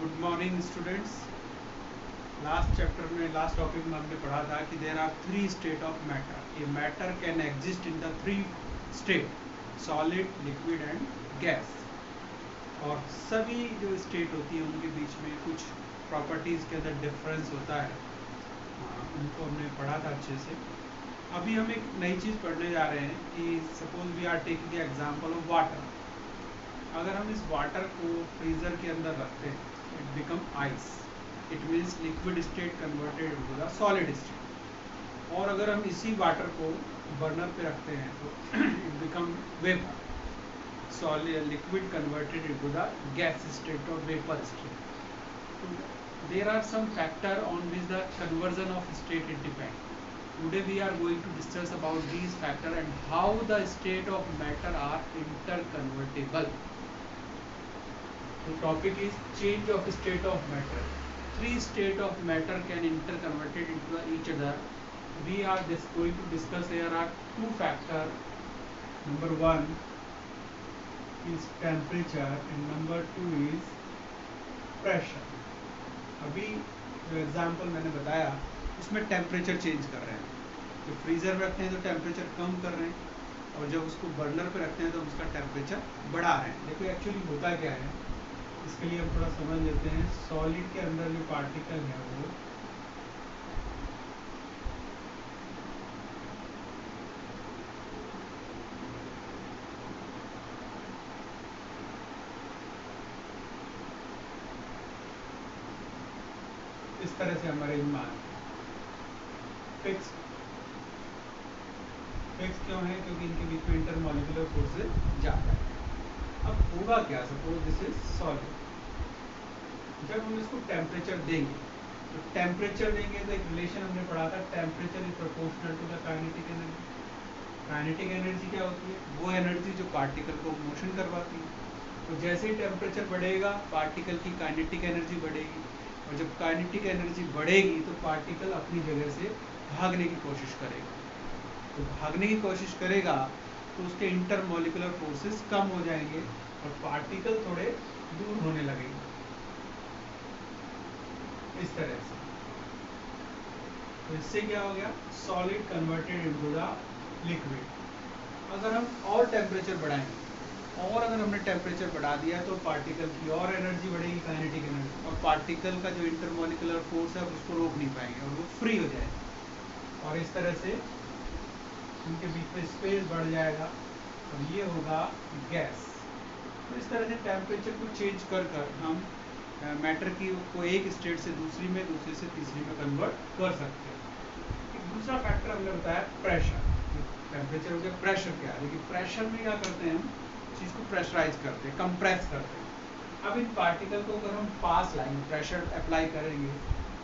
Good morning students. Last topic में हमने पढ़ा था कि there are three state of matter. ये matter can exist in the three state, solid, liquid and gas. और सभी जो स्टेट होती है उनके बीच में कुछ प्रॉपर्टीज़ के अंदर डिफरेंस होता है, उनको हमने पढ़ा था अच्छे से। अभी हम एक नई चीज़ पढ़ने जा रहे हैं कि suppose we are taking the example of water. अगर हम इस वाटर को फ्रीज़र के अंदर रखते हैं, it become ice, it means liquid state converted into the solid state. और अगर हम इसी वाटर को बर्नर पे रखते हैं तो it become vapour, solid liquid converted into the gas state और vapour state. There are some factor on which the conversion of state is depend. Today we are going to discuss about these factor and how the state of matter are interconvertible. The topic is change of state of matter. Three state of matter can interconverted into each other. We are going to discuss. There are two factor. Number one is temperature and number two is pressure. अभी जो example मैंने बताया उसमें temperature change कर रहे हैं। जो freezer में रखते हैं तो टेम्परेचर कम कर रहे हैं और जब उसको बर्नर पे रखते हैं तो उसका टेम्परेचर बढ़ा रहे हैं। देखो एक्चुअली होता क्या है, इसके लिए हम थोड़ा समझ लेते हैं। सॉलिड के अंदर जो पार्टिकल है वो इस तरह से हमारे मान फिक्स क्यों है? क्योंकि इनके बीच में इंटरमॉलिक्यूलर फोर्सेस ज़्यादा है। अब होगा क्या, सपोज दिस इज सॉलिड, जब हम इसको टेम्परेचर देंगे तो एक रिलेशन हमने पढ़ा था, temperature is proportional to the kinetic energy. Kinetic energy क्या होती है? वो एनर्जी जो पार्टिकल को मोशन करवाती है। तो जैसे ही टेम्परेचर बढ़ेगा पार्टिकल की काइनेटिक एनर्जी बढ़ेगी, और जब काइनेटिक एनर्जी बढ़ेगी तो पार्टिकल अपनी जगह से भागने की कोशिश करेगा। तो भागने की कोशिश करेगा तो उसके इंटरमॉलिक्यूलर फोर्सेस कम हो जाएंगे और पार्टिकल थोड़े दूर होने लगेंगे इस तरह से। तो इससे क्या हो गया? Solid converted into the liquid. अगर हम और टेम्परेचर बढ़ाएंगे और अगर हमने टेम्परेचर बढ़ा दिया तो पार्टिकल की और एनर्जी बढ़ेगी, काइनेटिक एनर्जी, और पार्टिकल का जो इंटरमॉलिक्यूलर फोर्स है उसको रोक नहीं पाएंगे और वो फ्री हो जाएगा और इस तरह से उनके बीच में स्पेस बढ़ जाएगा और ये होगा गैस। तो इस तरह से टेम्परेचर को चेंज कर हम मैटर की को एक स्टेट से दूसरी में, दूसरे से तीसरी में कन्वर्ट कर सकते हैं। एक दूसरा फैक्टर हमने बताया प्रेशर। टेम्परेचर हो गया, प्रेशर क्या है? लेकिन प्रेशर में क्या करते हैं हम? चीज़ को प्रेशराइज करते हैं, कंप्रेस करते हैं। अब इन पार्टिकल को अगर हम पास लाएंगे, प्रेशर अप्लाई करेंगे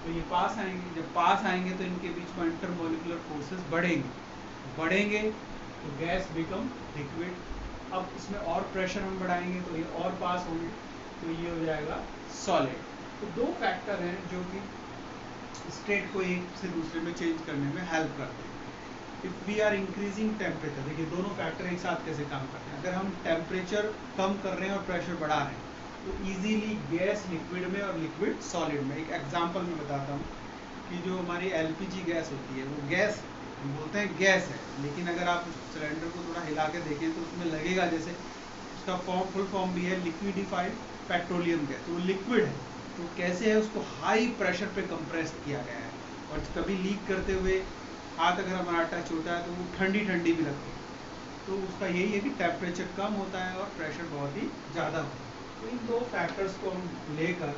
तो ये पास आएंगे। जब पास आएंगे तो इनके बीच में इंटरमॉलिक्यूलर फोर्सेस बढ़ेंगे तो गैस बिकम लिक्विड। अब इसमें और प्रेशर हम बढ़ाएंगे तो ये और पास होंगे तो ये हो जाएगा सॉलिड। तो दो फैक्टर हैं जो कि स्टेट को एक से दूसरे में चेंज करने में हेल्प करते हैं। If we are increasing temperature, देखिए दोनों फैक्टर एक साथ कैसे काम करते हैं। अगर हम टेम्परेचर कम कर रहे हैं और प्रेशर बढ़ा रहे हैं तो इजीली गैस लिक्विड में और लिक्विड सॉलिड में। एक एग्जांपल मैं बताता हूँ कि जो हमारी एलपीजी गैस होती है वो गैस, हम बोलते हैं गैस है, लेकिन अगर आप उस सिलेंडर को थोड़ा हिला के देखें तो उसमें लगेगा जैसे उसका फुल फॉर्म भी है लिक्विडिफाइड पेट्रोलियम गैस। तो वो लिक्विड है, तो कैसे है? उसको हाई प्रेशर पे कंप्रेस किया गया है और कभी लीक करते हुए हाथ अगर हमारा टच होता है तो वो ठंडी भी लगती है। तो उसका यही है कि टेम्परेचर कम होता है और प्रेशर बहुत ही ज़्यादा होता है। तो इन दो फैक्टर्स को हम लेकर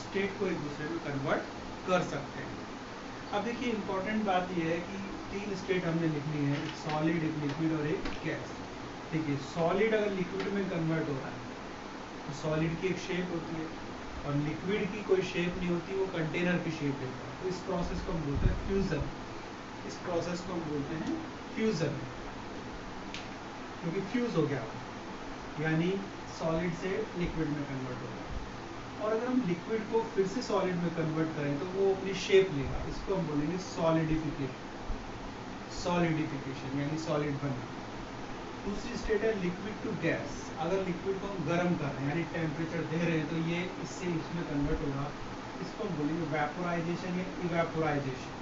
स्टेट को एक दूसरे में कन्वर्ट कर सकते हैं। अब देखिए इम्पोर्टेंट बात यह है कि तीन स्टेट हमने लिखनी है, एक सॉलिड, एक लिक्विड और एक गैस। ठीक है, सॉलिड अगर लिक्विड में कन्वर्ट हो रहा है तो सॉलिड की एक शेप होती है और लिक्विड की कोई शेप नहीं होती, वो कंटेनर की शेप लेता है। तो इस प्रोसेस को हम बोलते हैं फ्यूज़न। इस प्रोसेस को हम बोलते हैं फ्यूज़न, क्योंकि फ्यूज़ हो गया यानी सॉलिड से लिक्विड में कन्वर्ट हो गया। और अगर हम लिक्विड को फिर से सॉलिड में कन्वर्ट करें तो वो अपनी शेप लेगा। इसको हम बोलेंगे सॉलिडिफिकेशन यानी सॉलिड बनना। दूसरी स्टेट है लिक्विड टू गैस। अगर लिक्विड को हम गर्म कर रहे हैं यानी टेम्परेचर दे रहे हैं तो ये इससे इसमें कन्वर्ट होगा, इसको हम बोलेंगे वेपोराइजेशन या इवेपोराइजेशन।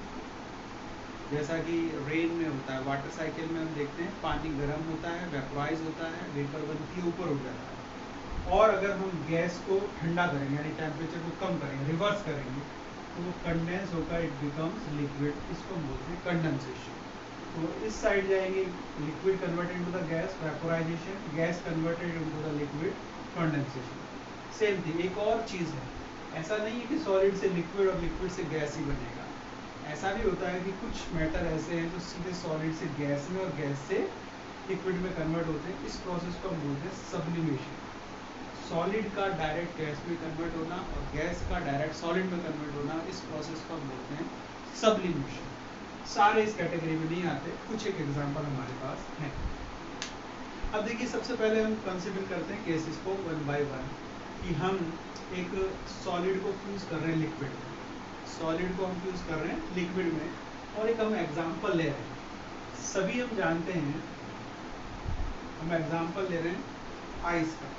जैसा कि रेन में होता है, वाटर साइकिल में हम देखते हैं पानी गर्म होता है, वेपोराइज होता है, वेपर बनती है, ऊपर उठ जाता है। और अगर हम गैस को ठंडा करेंगे यानी टेम्परेचर को कम करेंगे, रिवर्स करेंगे, तो वो कंडेंस होकर इट बिकम्स लिक्विड, इसको हम बोलते हैं कंडेंसेशन। तो इस साइड जाएंगे liquid converted into the gas vaporisation, gas converted into the liquid condensation. Same थी। एक और चीज़ है, ऐसा नहीं है कि सॉलिड से लिक्विड और लिक्विड से गैस ही बनेगा। ऐसा भी होता है कि कुछ मैटर ऐसे हैं जो सीधे सॉलिड से गैस में और गैस से लिक्विड में कन्वर्ट होते हैं। इस प्रोसेस को हम बोलते हैं सब्लिमेशन। सॉलिड का डायरेक्ट गैस में कन्वर्ट होना और गैस का डायरेक्ट सॉलिड में कन्वर्ट होना, इस प्रोसेस को हम बोलते हैं सब्लिमेशन। सारे इस कैटेगरी में नहीं आते, कुछ एक एग्जांपल हमारे पास हैं। अब देखिए, सबसे पहले हम कंसिडर करते हैं केसेस को वन बाय वन, कि हम एक सॉलिड को फ्यूज कर रहे हैं लिक्विड में, सॉलिड को हम फ्यूज कर रहे हैं लिक्विड में, और एक हम एग्जांपल ले रहे हैं। सभी हम जानते हैं, हम एग्जांपल ले रहे हैं आइस का।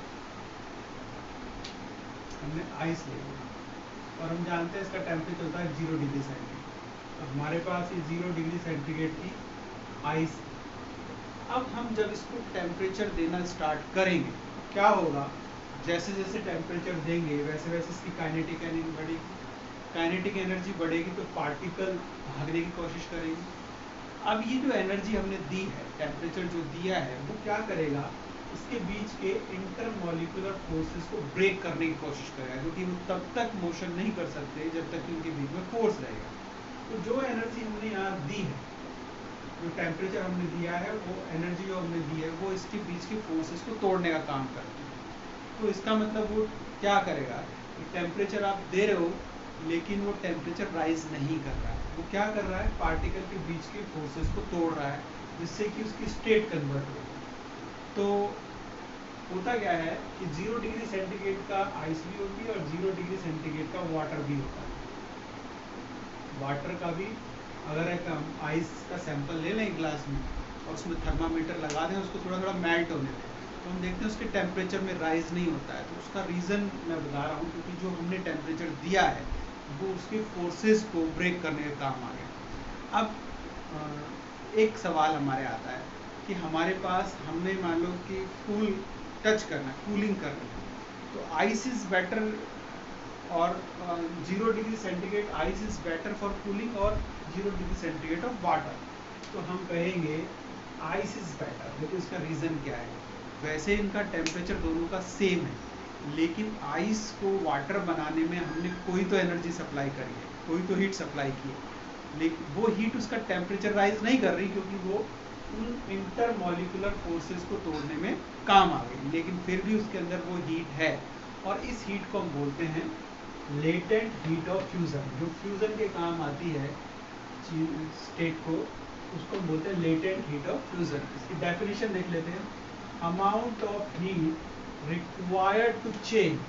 हमने आइस ले लिया और हम जानते हैं इसका टेम्परेचर होता है 0 डिग्री सेंटीग्रेड। तो हमारे पास ये 0 डिग्री सेंटीग्रेड की आइस। अब हम जब इसको टेम्परेचर देना स्टार्ट करेंगे, क्या होगा, जैसे जैसे टेम्परेचर देंगे वैसे वैसे इसकी काइनेटिक एनर्जी बढ़ेगी। काइनेटिक एनर्जी बढ़ेगी तो पार्टिकल भागने की कोशिश करेंगे। अब ये जो एनर्जी हमने दी है, टेम्परेचर जो दिया है, वो क्या करेगा, इसके बीच के इंटरमॉलिक्यूलर फोर्सेस को ब्रेक करने की कोशिश करेगा, क्योंकि वो तब तक मोशन नहीं कर सकते जब तक कि उनके बीच में फोर्स रहेगा। तो जो एनर्जी हमने यहाँ दी है, जो टेम्परेचर हमने दिया है, वो एनर्जी जो हमने दी है वो इसके बीच के फोर्सेस को तोड़ने का काम करती है। तो इसका मतलब वो क्या करेगा कि टेम्परेचर आप दे रहे हो लेकिन वो टेम्परेचर राइज नहीं कर रहा है। वो क्या कर रहा है, पार्टिकल के बीच के फोर्सेस को तोड़ रहा है, जिससे कि उसकी स्टेट कन्वर्ट हो। तो होता क्या है कि 0 डिग्री सेंटीग्रेड का आइस भी होती है और 0 डिग्री सेंटीग्रेड का वाटर भी होता है। वाटर का भी, अगर एक हम आइस का सैंपल ले लें ग्लास में और उसमें थर्मामीटर लगा दें, उसको थोड़ा थोड़ा मेल्ट होने दें, तो हम देखते हैं उसके टेम्परेचर में राइज नहीं होता है। तो उसका रीज़न मैं बता रहा हूँ, क्योंकि जो हमने टेम्परेचर दिया है वो उसके फोर्सेस को ब्रेक करने का काम आ गया। अब एक सवाल हमारे आता है कि हमारे पास, हमने मान लो कि कूल टच करना, कूलिंग करना, तो आइस इज़ बेटर और 0 degree centigrade ice is better for cooling और 0 डिग्री सेंटीग्रेड ऑफ वाटर। तो हम कहेंगे आइस इज बेटर। देखो इसका रीज़न क्या है, वैसे इनका टेम्परेचर दोनों का सेम है, लेकिन आइस को वाटर बनाने में हमने कोई तो एनर्जी सप्लाई करी है, कोई तो हीट सप्लाई की है, लेकिन वो हीट उसका टेम्परेचर राइज नहीं कर रही, क्योंकि वो उन इंटरमॉलिक्यूलर फोर्सेस को तोड़ने में काम आ गई, लेकिन फिर भी उसके अंदर वो हीट है। और इस हीट को हम बोलते हैं लेटेंट हीट ऑफ फ्यूजन। जो फ्यूजन के काम आती है स्टेट को, उसको हम बोलते हैं लेटेंट हीट ऑफ फ्यूजन। इसकी डेफिनेशन देख लेते हैं। Amount of heat required to change,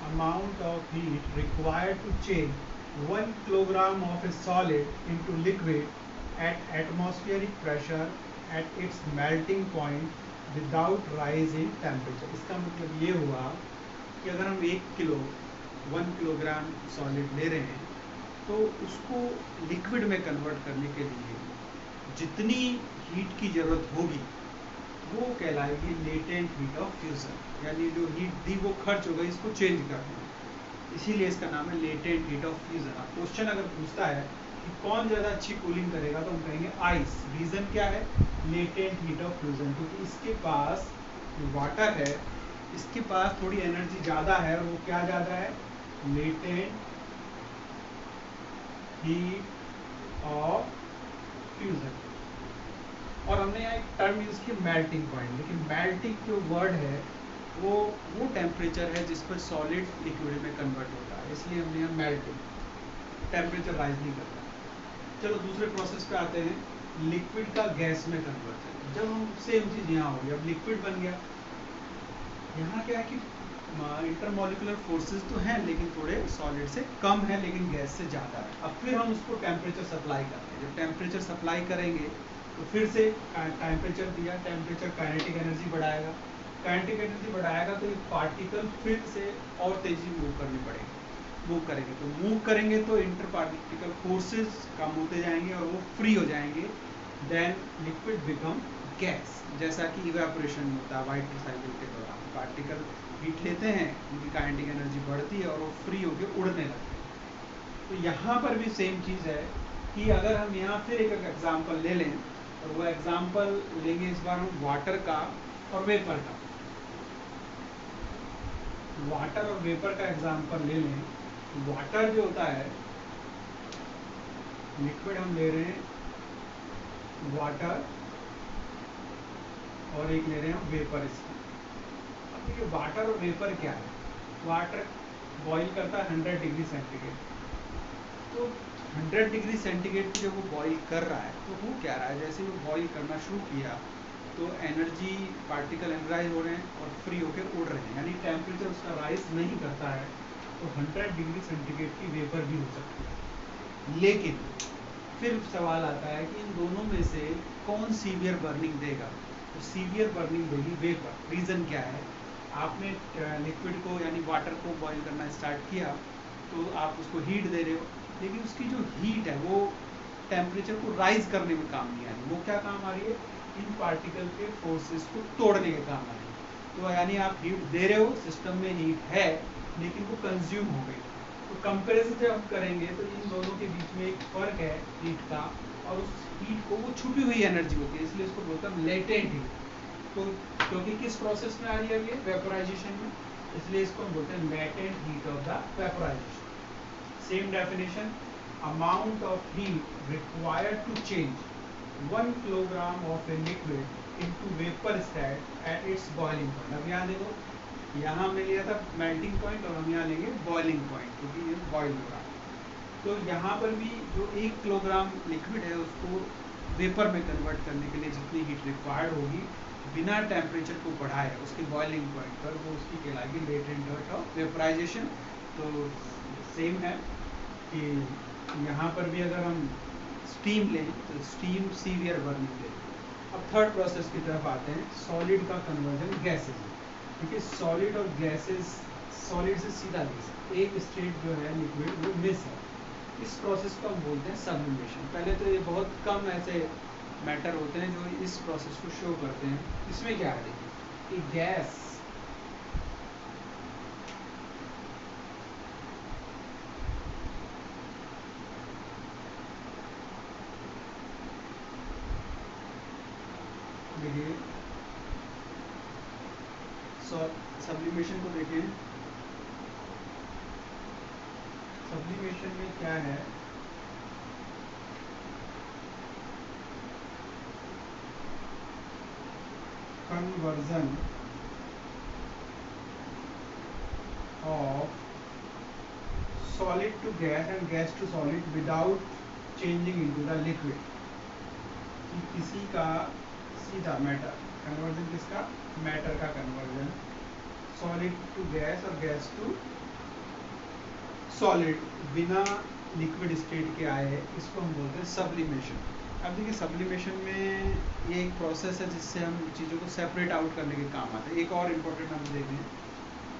amount of heat required to change 1 kilogram of a solid into liquid at atmospheric pressure at its melting point without rise in temperature. इसका मतलब ये हुआ कि अगर हम 1 किलोग्राम सॉलिड ले रहे हैं, तो उसको लिक्विड में कन्वर्ट करने के लिए जितनी हीट की ज़रूरत होगी वो कहलाएगी लेटेंट हीट ऑफ फ्यूजन, यानी जो हीट थी वो खर्च हो गई, इसको चेंज करना, इसीलिए इसका नाम है लेटेंट हीट ऑफ फ्यूजन। अब क्वेश्चन अगर पूछता है कि कौन ज़्यादा अच्छी कूलिंग करेगा, तो हम कहेंगे आइस। रीज़न क्या है, लेटेंट हीट ऑफ फ्यूजन, क्योंकि इसके पास वाटर है, इसके पास थोड़ी एनर्जी ज़्यादा है, और वो क्या ज़्यादा है, लेटेंट हीट ऑफ फ्यूजन। और हमने यहाँ एक टर्म यूज़ की मेल्टिंग पॉइंट, लेकिन मेल्टिंग जो वर्ड है वो टेम्परेचर है जिस पर सॉलिड लिक्विड में कन्वर्ट होता है, इसलिए हमने यहाँ मेल्टिंग, टेम्परेचर राइज नहीं करता। चलो दूसरे प्रोसेस पे आते हैं, लिक्विड का गैस में कन्वर्जन। जब हम सेम चीज़ यहाँ होगी, अब लिक्विड बन गया, यहाँ क्या है कि इंटरमॉलिक्यूलर फोर्सेस तो हैं लेकिन थोड़े सॉलिड से कम है, लेकिन गैस से ज़्यादा है। अब फिर हम उसको टेम्परेचर सप्लाई करते हैं। जब टेम्परेचर सप्लाई करेंगे तो फिर से टेम्परेचर दिया, टेम्परेचर काइनेटिक एनर्जी बढ़ाएगा, काइनेटिक एनर्जी बढ़ाएगा तो ये पार्टिकल फिर से और तेजी मूव करने पड़ेंगे, मूव करेंगे, तो मूव करेंगे तो इंटर पार्टिकल फोर्सेस कम होते जाएंगे और वो फ्री हो जाएंगे, देन लिक्विड बिकम गैस। जैसा कि इवेपोरेशन होता है वाइट साइकिल के दौरान, पार्टिकल हीट लेते हैं, उनकी काइनेटिक एनर्जी बढ़ती है और वो फ्री होकर उड़ने लगते हैं। तो यहाँ पर भी सेम चीज़ है कि अगर हम यहाँ फिर एक एग्जांपल ले लें, और वो एग्जांपल लेंगे इस बार हम वाटर का और वेपर का। वाटर और वेपर का एग्जांपल ले लें। वाटर जो होता है, लिक्विड हम ले रहे हैं वाटर और एक ले रहे हैं वेपर इसका। अब देखिए वाटर और वेपर क्या है, वाटर बॉईल करता है 100 डिग्री सेंटीग्रेड, तो 100 डिग्री सेंटीग्रेड की जब वो बॉईल कर रहा है तो वो क्या रहा है, जैसे वो बॉईल करना शुरू किया तो एनर्जी पार्टिकल एनर्जाइज हो रहे हैं और फ्री होकर उड़ रहे हैं, यानी टेम्परेचर उसका राइज नहीं करता है, तो 100 डिग्री सेंटीग्रेड की वेपर भी हो सकती है। लेकिन फिर सवाल आता है कि इन दोनों में से कौन सीवियर बर्निंग देगा, तो सीवियर बर्निंग देगी वेपर। रीज़न क्या है, आपने लिक्विड को यानी वाटर को बॉईल करना स्टार्ट किया तो आप उसको हीट दे रहे हो, लेकिन उसकी जो हीट है वो टेम्परेचर को राइज करने में काम नहीं आ रही, वो क्या काम आ रही है, इन पार्टिकल के फोर्सेस को तोड़ने के काम आ रही है। तो यानी आप हीट दे रहे हो, सिस्टम में हीट है लेकिन वो कंज्यूम हो गई। तो कंपेरिजन जब हम करेंगे तो इन दोनों के बीच में एक फर्क है हीट का, और उस हीट को वो छुपी हुई एनर्जी होती है, इसलिए इसको बोलते हैं लेटेंट हीट। तो क्योंकि किस प्रोसेस में आ रही है ये, वेपोराइजेशन में, इसलिए इसको हम बोलते हैं latent heat of the vaporisation. Same definition, amount of heat required to change 1 kilogram of a liquid into vapor state at its boiling point। अब यहाँ देखो, यहाँ हमने लिया था मेल्टिंग पॉइंट और हम यहाँ लेंगे बॉइलिंग पॉइंट, क्योंकि ये बॉइल हो रहा है। तो यहाँ पर भी जो 1 किलोग्राम लिक्विड है उसको वेपर में कन्वर्ट करने के लिए जितनी हीट रिक्वायर्ड होगी बिना टेम्परेचर को बढ़ाए उसके बॉइलिंग पॉइंट पर, वो उसकी कहलाएगी लेटेंट हीट ऑफ वेपराइजेशन। तो सेम है कि यहाँ पर भी अगर हम स्टीम लें तो स्टीम सीवियर बर्निंग लें। अब थर्ड प्रोसेस की तरफ आते हैं, सॉलिड का कन्वर्जन गैसेज में। क्योंकि सॉलिड और गैसेज, सॉलिड से सीधा एक स्टेट जो है लिक्विड वो मिस है, इस प्रोसेस को हम बोलते हैं सब्लिमेशन। पहले तो ये बहुत कम ऐसे मैटर होते हैं जो इस प्रोसेस को शो करते हैं। इसमें क्या है देखिए कि गैस देखिए, सब्लिमेशन को देखें, सब्लिमेशन में क्या है, conversion of solid to gas and gas to solid without changing into the liquid. किसी का सीधा मैटर कन्वर्जन, किसका, मैटर का कन्वर्जन सॉलिड टू गैस और गैस टू सॉलिड बिना लिक्विड स्टेट के आए, इसको हम बोलते हैं सब्लिमेशन। अब देखिए सब्लिमेशन में ये एक प्रोसेस है जिससे हम चीज़ों को सेपरेट आउट करने के काम आते हैं। एक और इम्पोर्टेंट हम देखें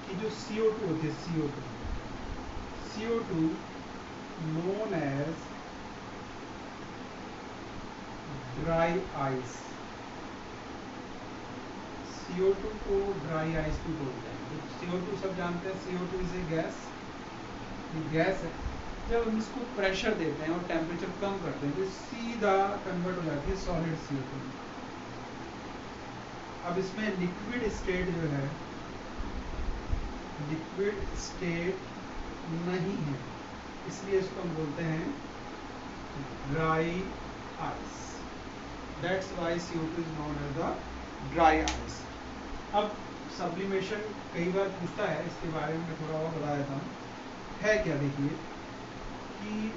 कि जो CO2 होती है, CO2 known as dry ice, CO2 को ड्राई आइस भी बोलते हैं। तो CO2 सब जानते हैं, CO2 इज ए गैस, ये गैस है। जब हम इसको प्रेशर देते हैं और टेम्परेचर कम करते हैं तो सीधा कन्वर्ट हो जाती है सॉलिड CO2 में। अब इसमें लिक्विड स्टेट जो है, लिक्विड स्टेट नहीं है, इसलिए इसको हम बोलते हैं dry ice. That's why CO2 is known as the dry ice. अब सब्लिमेशन कई बार पूछता है, इसके बारे में थोड़ा और बता देता हूँ। है क्या, देखिए कि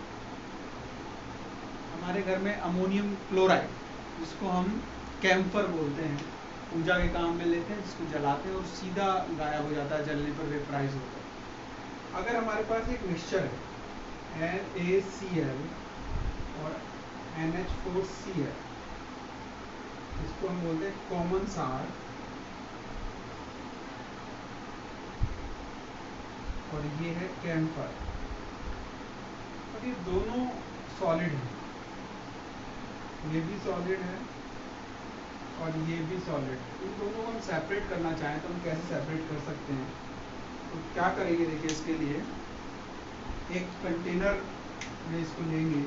हमारे घर में अमोनियम क्लोराइड, जिसको हम कैम्फर बोलते हैं, पूजा के काम में लेते हैं, जिसको जलाते हैं और सीधा गायब हो जाता है, जलने पर वेपराइज होता है। अगर हमारे पास एक मिक्सचर है NaCl और NH4Cl, इसको हम बोलते हैं कॉमन सार, और ये है कैम्फर। और ये दोनों सॉलिड हैं, ये भी सॉलिड है और ये भी सॉलिड है। इन दोनों को हम सेपरेट करना चाहें तो हम कैसे सेपरेट कर सकते हैं? तो क्या करेंगे, देखिए इसके लिए एक कंटेनर में इसको लेंगे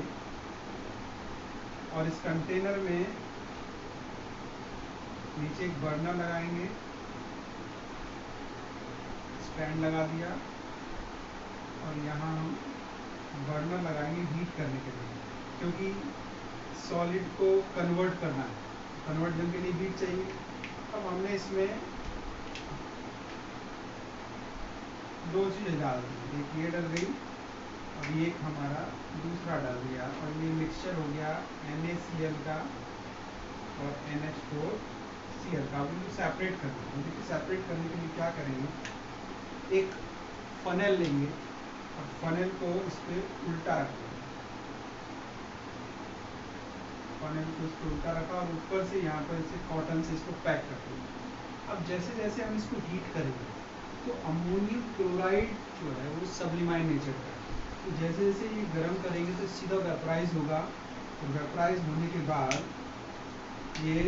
और इस कंटेनर में नीचे एक बर्नर लगाएंगे, स्टैंड लगा दिया, और यहाँ हम बर्नर लगाएंगे हीट करने के लिए, क्योंकि सॉलिड को कन्वर्ट करना है, कन्वर्जन के लिए हीट चाहिए। अब हमने इसमें दो चीज़ें डाल दी, एक ये डल गई और ये हमारा दूसरा डल गया, और ये मिक्सचर हो गया NaCl का और NH4Cl का। अब इनको सेपरेट करना है। देखिए सेपरेट करने के लिए क्या करेंगे, एक फनेल लेंगे और फनेल को इस पर उल्टा रखेंगे, फनेल को इस पर उल्टा रखा और ऊपर से यहाँ पर इसे कॉटन से इसको पैक कर देंगे। अब जैसे जैसे हम इसको हीट करेंगे तो अमोनियम क्लोराइड जो है वो सब्लिमाइन नेचर का है, तो जैसे जैसे ये गर्म करेंगे तो सीधा वेपराइज होगा, और वेपराइज होने के बाद ये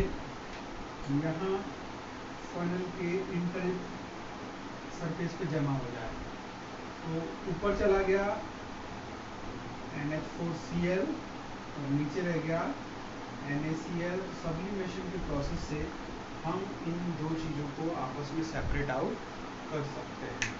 यहाँ फनल के इंटर सरफेस पे जमा हो जाए, तो ऊपर चला गया NH4Cl और नीचे रह गया NaCl। सब्लिमेशन के प्रोसेस से हम इन दो चीज़ों को आपस में सेपरेट आउट कर सकते हैं।